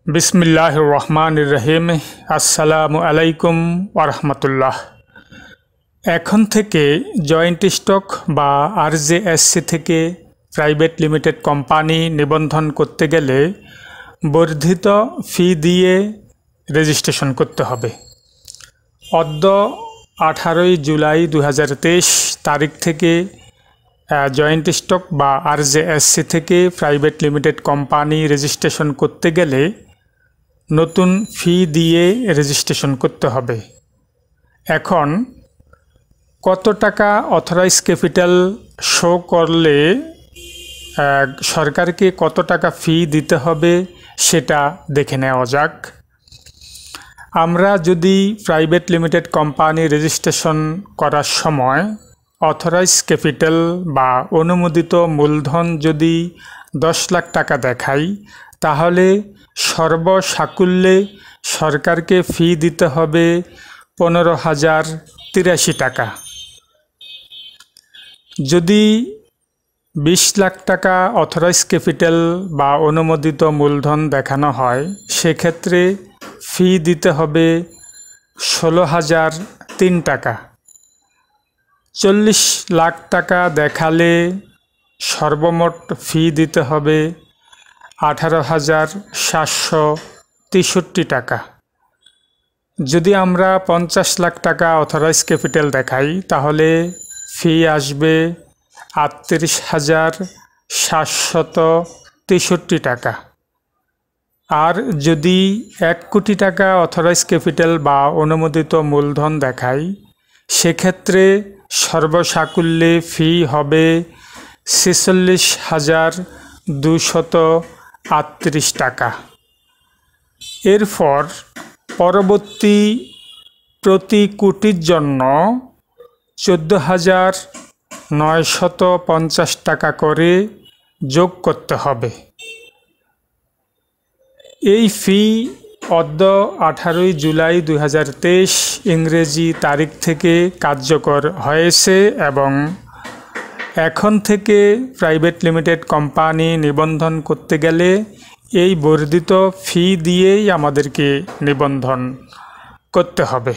बिस्मिल्लाहिर रहमानिर रहीम। আসসালামু আলাইকুম ওয়া রাহমাতুল্লাহ। এখন থেকে জয়েন্ট স্টক বা আরজেএসসি থেকে প্রাইভেট লিমিটেড কোম্পানি নিবন্ধন করতে গেলে বর্ধিত ফি দিয়ে রেজিস্ট্রেশন করতে হবে। অদ্য 18 জুলাই 2023 তারিখ থেকে জয়েন্ট স্টক বা আরজেএসসি থেকে প্রাইভেট লিমিটেড কোম্পানি রেজিস্ট্রেশন করতে গেলে নতুন ফি দিয়ে রেজিস্ট্রেশন করতে হবে। এখন কত টাকা অথরাইজ ক্যাপিটাল শো করলে সরকারকে কত টাকা ফি দিতে হবে সেটা দেখে নেওয়া যাক। আমরা যদি প্রাইভেট লিমিটেড কোম্পানি রেজিস্ট্রেশন করার সময় অথরাইজ ক্যাপিটাল বা অনুমোদিত মূলধন যদি 10 লাখ টাকা দেখাই, তাহলে সর্বসাকুল্যে সরকারকে ফি দিতে হবে 15,083 টাকা। যদি 20 লাখ টাকা অথরাইজ ক্যাপিটাল বা অনুমোদিত মূলধন দেখানো হয়, সেক্ষেত্রে ফি দিতে হবে 16,003 টাকা। 40 লাখ টাকা দেখালে সর্বমোট ফি দিতে হবে 18,763 টাকা। যদি আমরা 50 লাখ টাকা অথরাইজ ক্যাপিটাল দেখাই, তাহলে ফি আসবে 38,763 টাকা। আর যদি 1 কোটি টাকা অথরাইজ ক্যাপিটাল বা অনুমোদিত মূলধন দেখাই, সেক্ষেত্রে সর্বসাকুল্যে ফি হবে 46,238 টাকা। এরপর পরবর্তী প্রতি কোটির জন্য 14,950 টাকা করে যোগ করতে হবে। এই ফি অদ্য 18 জুলাই 2023 ইংরেজি তারিখ থেকে কার্যকর হয়েছে এবং এখন থেকে প্রাইভেট লিমিটেড কোম্পানি নিবন্ধন করতে গেলে এই বর্ধিত ফি দিয়েই আমাদেরকে নিবন্ধন করতে হবে।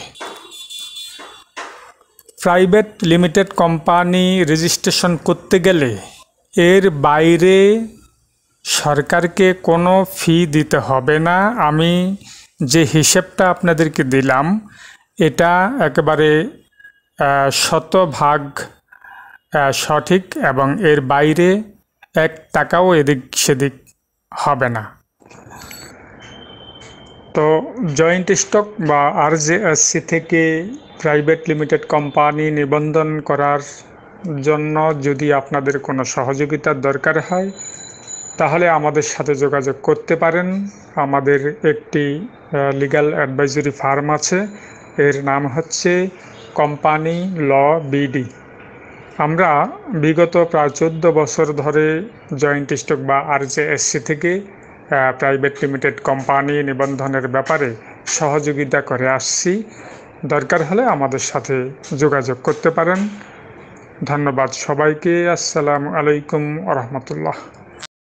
প্রাইভেট লিমিটেড কোম্পানি রেজিস্ট্রেশন করতে গেলে এর বাইরে সরকারকে কোনো ফি দিতে হবে না। আমি যে হিসেবটা আপনাদেরকে দিলাম, এটা একেবারে 100% সঠিক এবং এর বাইরে 1 টাকাও এদিক সেদিক হবে না। তো জয়েন্ট স্টক বা আরজেএসসি থেকে প্রাইভেট লিমিটেড কোম্পানি নিবন্ধন করার জন্য যদি আপনাদের কোনো সহযোগিতার দরকার হয়, তাহলে আমাদের সাথে যোগাযোগ করতে পারেন। আমাদের একটি লিগ্যাল অ্যাডভাইজরি ফার্ম আছে, এর নাম হচ্ছে কোম্পানি ল বিডি। আমরা বিগত প্রায় 14 বছর ধরে জয়েন্ট স্টক বা আরজেএসসি থেকে প্রাইভেট লিমিটেড কোম্পানি নিবন্ধনের ব্যাপারে সহযোগিতা করে আসছি। দরকার হলে আমাদের সাথে যোগাযোগ করতে পারেন। ধন্যবাদ সবাইকে। আসসালামু আলাইকুম ওয়া রাহমাতুল্লাহ।